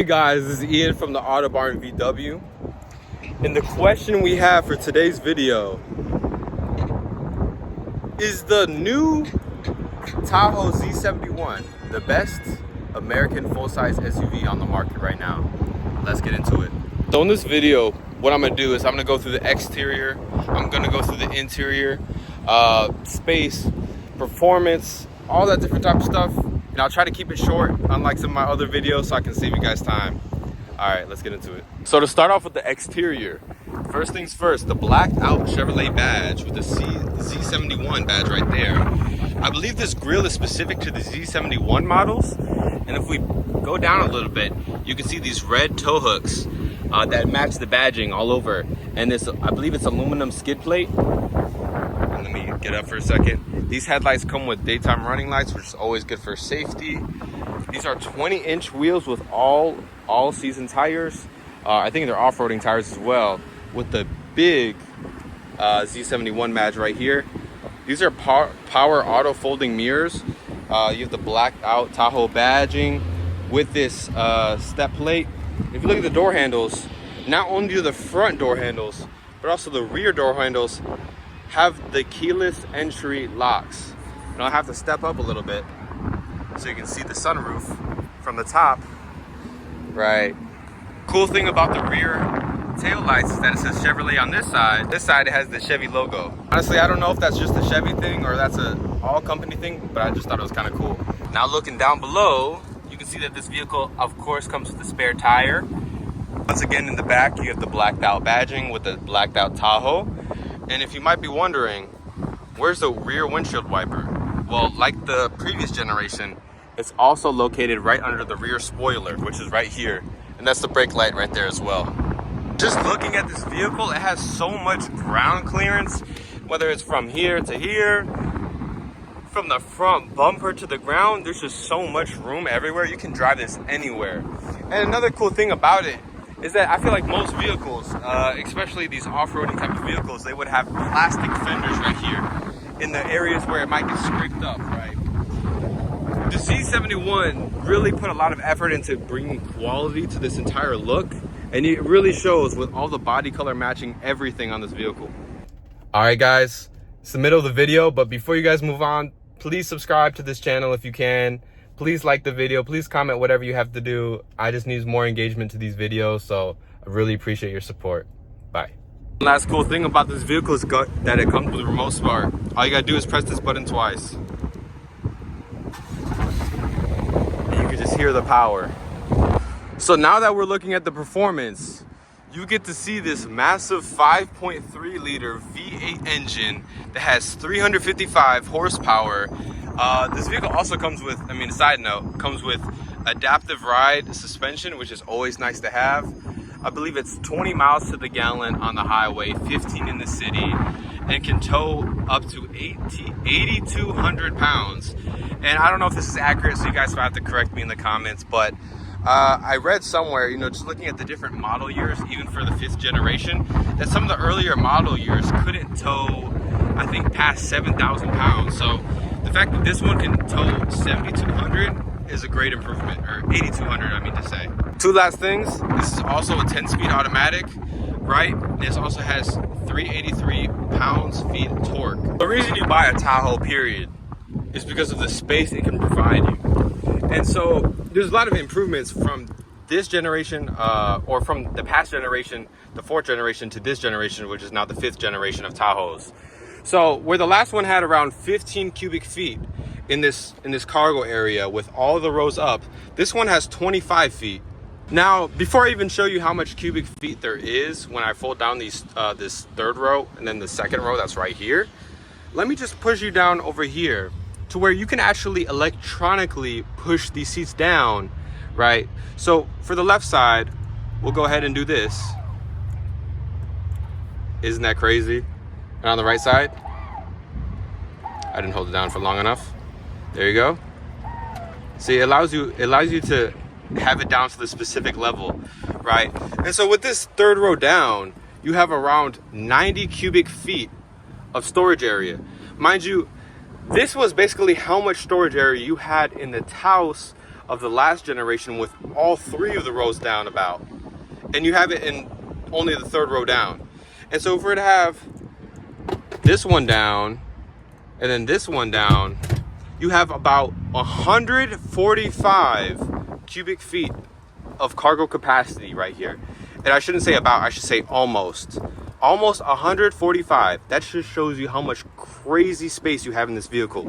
Hey guys, this is Ian from the Auto Barn VW. And the question we have for today's video is the new Tahoe Z71 the best American full-size SUV on the market right now? Let's get into it. So in this video, what I'm gonna do is I'm gonna go through the exterior, I'm gonna go through the interior, space, performance, all that different type of stuff. And I'll try to keep it short, unlike some of my other videos, so I can save you guys time. All right, let's get into it. So to start off with the exterior, first things first, the blacked out Chevrolet badge with the Z71 badge right there. I believe this grille is specific to the Z71 models. And if we go down a little bit, you can see these red tow hooks that match the badging all over. And this, I believe it's aluminum skid plate. And let me get up for a second. These headlights come with daytime running lights, which is always good for safety. These are 20-inch wheels with all season tires. I think they're off-roading tires as well, with the big Z71 badge right here. These are power auto folding mirrors. You have the blacked out Tahoe badging with this step plate. If you look at the door handles, not only do the front door handles, but also the rear door handles have the keyless entry locks. And I'll have to step up a little bit so you can see the sunroof from the top. Right. Cool thing about the rear tail lights is that it says Chevrolet on this side. This side it has the Chevy logo. Honestly, I don't know if that's just a Chevy thing or that's a all company thing, but I just thought it was kind of cool. Now looking down below, you can see that this vehicle of course comes with a spare tire. Once again, in the back you have the blacked out badging with the blacked out Tahoe. And if you might be wondering, where's the rear windshield wiper? Well, like the previous generation, it's also located right under the rear spoiler, which is right here. And that's the brake light right there as well. Just looking at this vehicle, it has so much ground clearance, whether it's from here to here, from the front bumper to the ground, there's just so much room everywhere. You can drive this anywhere. And another cool thing about it is that I feel like most vehicles, especially these off-roading type of vehicles, they would have plastic fenders right here in the areas where it might get scraped up, right? The Z71 really put a lot of effort into bringing quality to this entire look, and it really shows with all the body color matching everything on this vehicle. All right, guys, it's the middle of the video, but before you guys move on, please subscribe to this channel if you can. Please like the video, please comment whatever you have to do. I just need more engagement to these videos, so I really appreciate your support. Bye. Last cool thing about this vehicle is that it comes with a remote start. All you gotta do is press this button twice. And you can just hear the power. So now that we're looking at the performance, you get to see this massive 5.3 liter V8 engine that has 355 horsepower. This vehicle also comes with, a side note, comes with adaptive ride suspension, which is always nice to have. I believe it's 20 miles to the gallon on the highway, 15 in the city, and can tow up to 8,200 pounds. And I don't know if this is accurate, so you guys will have to correct me in the comments, but I read somewhere, just looking at the different model years, even for the 5th generation, that some of the earlier model years couldn't tow, I think, past 7,000 pounds. So the fact that this one can tow 7,200 is a great improvement, or 8,200, I mean to say. Two last things, this is also a 10-speed automatic, right? This also has 383 pounds-feet torque. The reason you buy a Tahoe, period, is because of the space it can provide you. And so there's a lot of improvements from this generation, or from the past generation, the 4th generation, to this generation, which is now the 5th generation of Tahoes. So where the last one had around 15 cubic feet in this cargo area with all the rows up, this one has 25 feet. Now, before I even show you how much cubic feet there is when I fold down these this 3rd row and then the 2nd row that's right here, let me just push you down over here to where you can actually electronically push these seats down, right? So for the left side, we'll go ahead and do this. Isn't that crazy? And on the right side, I didn't hold it down for long enough. There you go. See, it allows you to have it down to the specific level, right? And so with this 3rd row down, you have around 90 cubic feet of storage area. Mind you, this was basically how much storage area you had in the Taos of the last generation with all 3 of the rows down about. And you have it in only the 3rd row down. And so if we're to have this one down and then this one down, you have about 145 cubic feet of cargo capacity right here. And I shouldn't say about, I should say almost 145. That just shows you how much crazy space you have in this vehicle.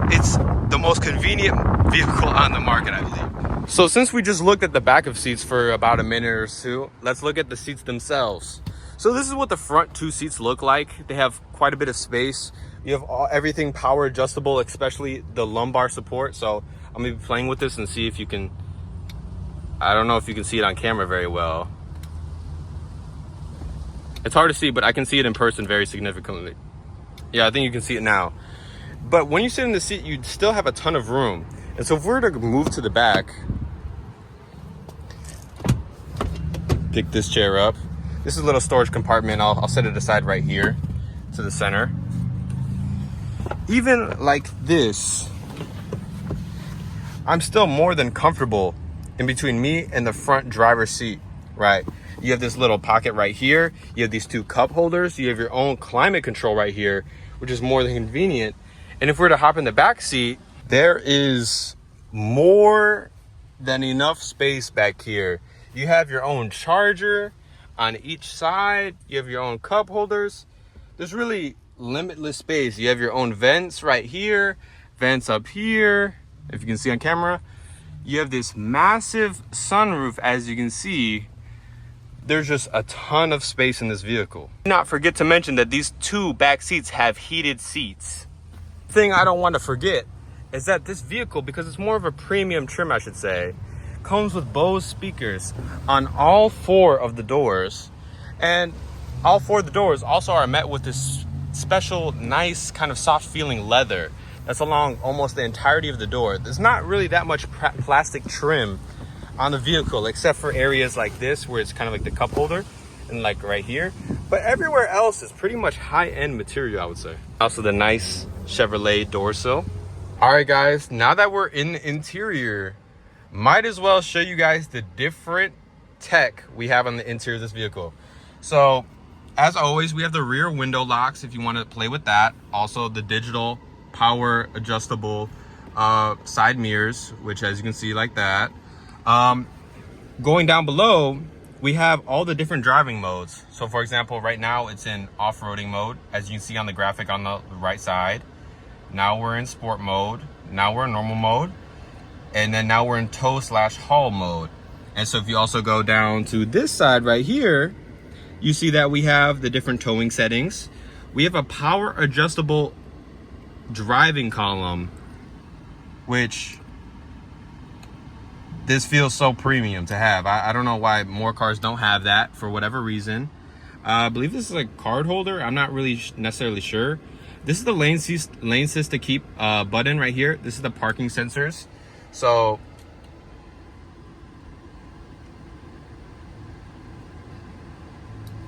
It's the most convenient vehicle on the market, I believe. So since we just looked at the back of seats for about a minute or two, let's look at the seats themselves. So this is what the front 2 seats look like. They have quite a bit of space. You have everything power adjustable, especially the lumbar support. So I'm gonna be playing with this and see if you can, I don't know if you can see it on camera very well. It's hard to see, but I can see it in person very significantly. Yeah, I think you can see it now. But when you sit in the seat, you still have a ton of room. And so if we were to move to the back, pick this chair up. This is a little storage compartment. I'll set it aside right here to the center. Even like this, I'm still more than comfortable in between me and the front driver's seat, right? You have this little pocket right here. You have these 2 cup holders. You have your own climate control right here, which is more than convenient. And if we're to hop in the back seat, there is more than enough space back here. You have your own charger on each side. You have your own cup holders. There's really limitless space. You have your own vents right here, vents up here, if you can see on camera. You have this massive sunroof, as you can see. There's just a ton of space in this vehicle. Do not forget to mention that these 2 back seats have heated seats. Thing I don't want to forget is that this vehicle, because it's more of a premium trim, I should say, comes with Bose speakers on all 4 of the doors. And all 4 of the doors also are met with this special, nice, kind of soft feeling leather that's along almost the entirety of the door. There's not really that much plastic trim on the vehicle, except for areas like this where it's kind of like the cup holder and like right here. But everywhere else is pretty much high-end material, I would say. Also the nice Chevrolet door sill. All right, guys, now that we're in the interior, might as well show you guys the different tech we have on the interior of this vehicle. So as always, we have the rear window locks if you want to play with that. Also the digital power adjustable side mirrors, which as you can see like that. Going down below, we have all the different driving modes. So for example, right now it's in off-roading mode, as you can see on the graphic on the right side. Now we're in sport mode. Now we're in normal mode. And then now we're in tow/haul mode. And so if you also go down to this side right here, you see that we have the different towing settings. We have a power adjustable driving column, which this feels so premium to have. I don't know why more cars don't have that for whatever reason. I believe this is a card holder. I'm not really necessarily sure. This is the lane assist to keep button right here. This is the parking sensors. So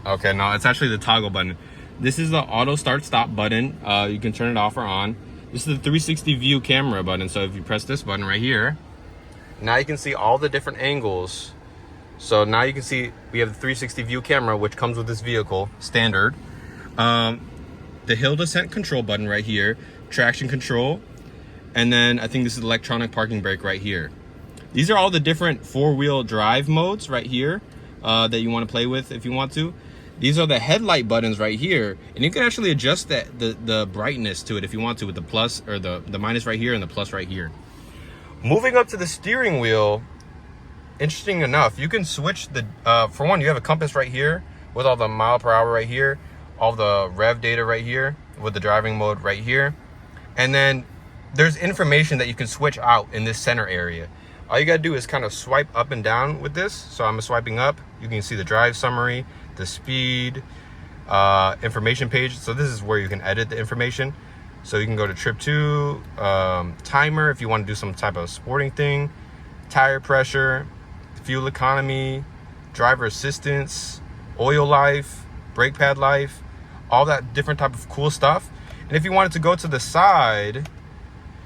okay, no, it's actually the toggle button. This is the auto start stop button. You can turn it off or on. This is the 360 view camera button. So if you press this button right here, now you can see all the different angles. So now you can see we have the 360 view camera, which comes with this vehicle standard. The hill descent control button right here, traction control, and then I think this is electronic parking brake right here. These are all the different 4-wheel drive modes right here that you want to play with if you want to. These are the headlight buttons right here, and you can actually adjust the brightness to it if you want to, with the plus or the minus right here and the plus right here. Moving up to the steering wheel, interesting enough, you can switch the for one, you have a compass right here with all the mile per hour right here, all the rev data right here with the driving mode right here, and then there's information that you can switch out in this center area. All you gotta do is kind of swipe up and down with this. So I'm swiping up, you can see the drive summary, the speed, information page. So this is where you can edit the information. So you can go to trip 2, timer if you want to do some type of sporting thing, tire pressure, fuel economy, driver assistance, oil life, brake pad life, all that different type of cool stuff. And if you wanted to go to the side,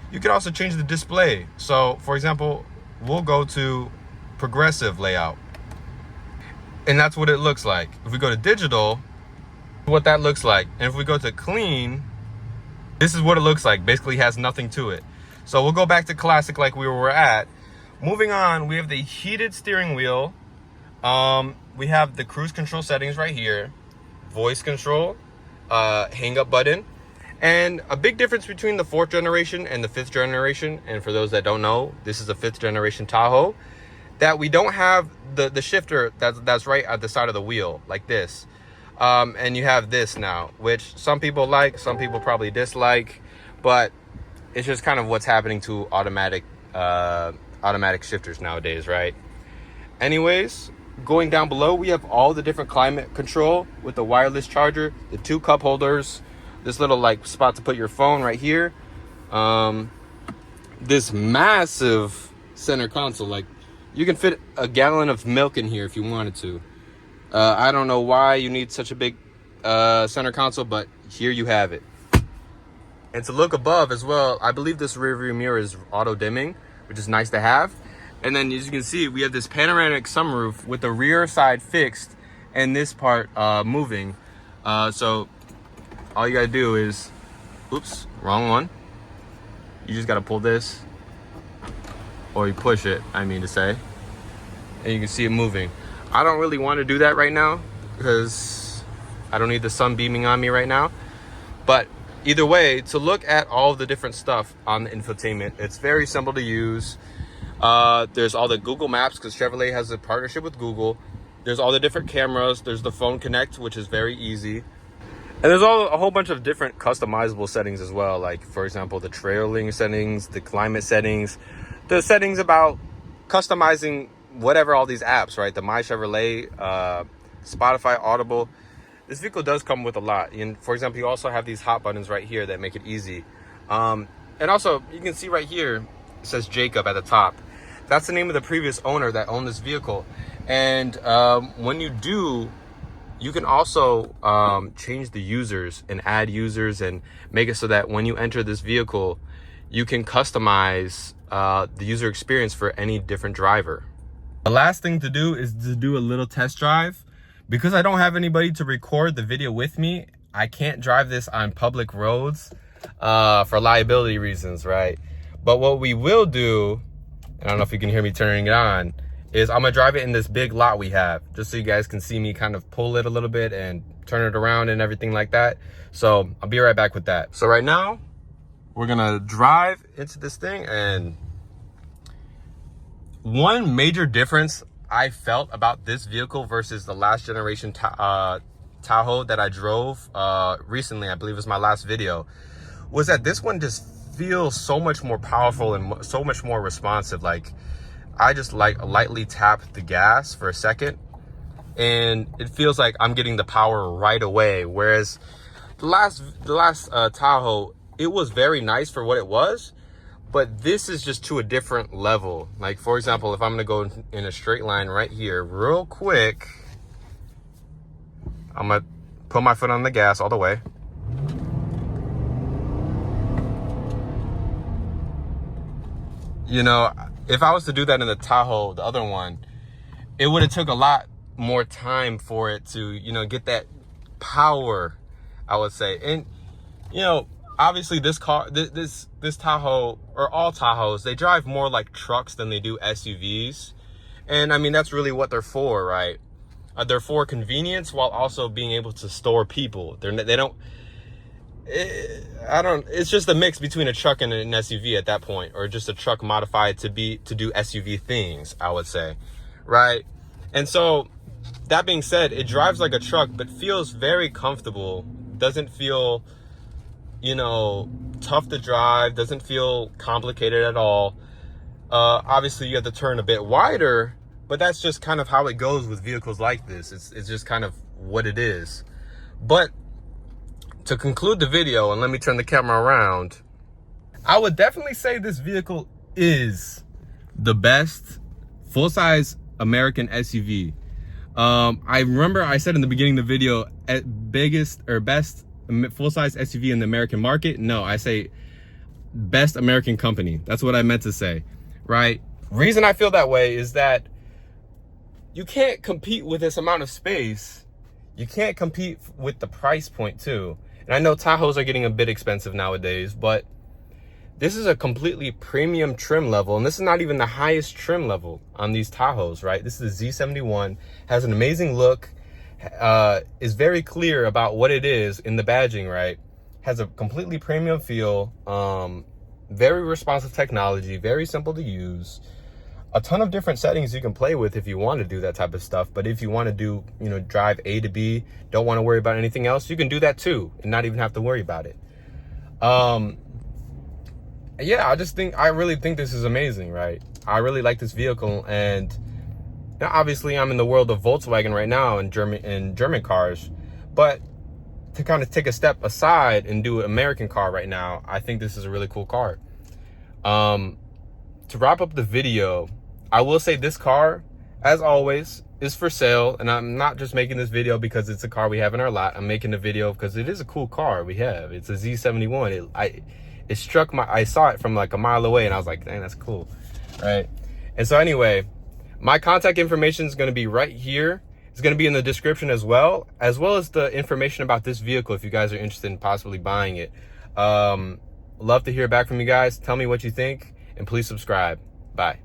you can also change the display. So for example, we'll go to progressive layout. And that's what it looks like. If we go to digital, what that looks like. And if we go to clean, this is what it looks like. Basically has nothing to it. So we'll go back to classic like we were at. Moving on, we have the heated steering wheel. We have the cruise control settings right here. Voice control, hang up button. And a big difference between the 4th generation and the 5th generation, and for those that don't know, this is a 5th generation Tahoe, that we don't have the shifter that's right at the side of the wheel, like this. And you have this now, which some people like, some people probably dislike, but it's just kind of what's happening to automatic shifters nowadays, right? Anyways, going down below, we have all the different climate control with the wireless charger, the 2 cup holders, this little like spot to put your phone right here, this massive center console. Like, you can fit a gallon of milk in here if you wanted to. I don't know why you need such a big center console, but here you have it. And to look above as well, I believe this rear view mirror is auto dimming, which is nice to have. And then as you can see, we have this panoramic sunroof with the rear side fixed and this part moving. So all you gotta do is, oops, wrong one. You just gotta pull this, or you push it, I mean to say, and you can see it moving. I don't really want to do that right now because I don't need the sun beaming on me right now. But either way, to look at all of the different stuff on the infotainment, it's very simple to use. There's all the Google Maps because Chevrolet has a partnership with Google. There's all the different cameras. There's the phone connect, which is very easy. And there's a whole bunch of different customizable settings as well. Like, for example, the trailing settings, the climate settings, the settings about customizing whatever, all these apps, right? The My Chevrolet, Spotify, Audible. This vehicle does come with a lot. And for example, you also have these hot buttons right here that make it easy. And also, you can see right here, it says Jacob at the top. That's the name of the previous owner that owned this vehicle. And when you do, you can also change the users and add users and make it so that when you enter this vehicle, you can customize the user experience for any different driver. The last thing to do is to do a little test drive. Because I don't have anybody to record the video with me, I can't drive this on public roads for liability reasons, right? But what we will do, and I don't know if you can hear me turning it on, is I'm gonna drive it in this big lot we have, just so you guys can see me kind of pull it a little bit and turn it around and everything like that. So I'll be right back with that. So right now, we're gonna drive into this thing, and one major difference I felt about this vehicle versus the last generation Tahoe that I drove recently, I believe it was my last video, was that this one just feels so much more powerful and so much more responsive. Like, I just lightly tap the gas for a second and it feels like I'm getting the power right away. Whereas the last Tahoe, it was very nice for what it was, but this is just to a different level. Like, for example, if I'm gonna go in a straight line right here real quick, I'm gonna put my foot on the gas all the way. You know, if I was to do that in the Tahoe, the other one, it would have took a lot more time for it to, you know, get that power, I would say. And, you know, obviously this car, this Tahoe, or all Tahoes, they drive more like trucks than they do SUVs. And I mean, that's really what they're for, right? They're for convenience while also being able to store people. It's just a mix between a truck and an SUV at that point, or just a truck modified to do SUV things, I would say, right? And so that being said, it drives like a truck, but feels very comfortable. Doesn't feel, you know, tough to drive, doesn't feel complicated at all. Obviously you have to turn a bit wider, but that's just kind of how it goes with vehicles like this. It's just kind of what it is. But to conclude the video, and let me turn the camera around, I would definitely say this vehicle is the best full-size American SUV. I remember I said in the beginning of the video, biggest or best full-size SUV in the American market. No, I say best American company. That's what I meant to say, right? Reason I feel that way is that you can't compete with this amount of space. You can't compete with the price point too. And I know Tahoes are getting a bit expensive nowadays, but this is a completely premium trim level. And this is not even the highest trim level on these Tahoes, right? This is a Z71, has an amazing look, is very clear about what it is in the badging, right? Has a completely premium feel, very responsive technology, very simple to use. A ton of different settings you can play with if you want to do that type of stuff. But if you want to do, you know, drive A to B, don't want to worry about anything else, you can do that too and not even have to worry about it. Yeah, I really think this is amazing, right? I really like this vehicle, and obviously I'm in the world of Volkswagen right now and German cars, but to kind of take a step aside and do an American car right now, I think this is a really cool car. To wrap up the video, I will say this car, as always, is for sale. And I'm not just making this video because it's a car we have in our lot. I'm making the video because it is a cool car we have. It's a Z71. It struck I saw it from like a mile away and I was like, dang, that's cool, right? And so anyway, my contact information is going to be right here. It's going to be in the description as well as the information about this vehicle if you guys are interested in possibly buying it. Love to hear back from you guys. Tell me what you think, and please subscribe. Bye.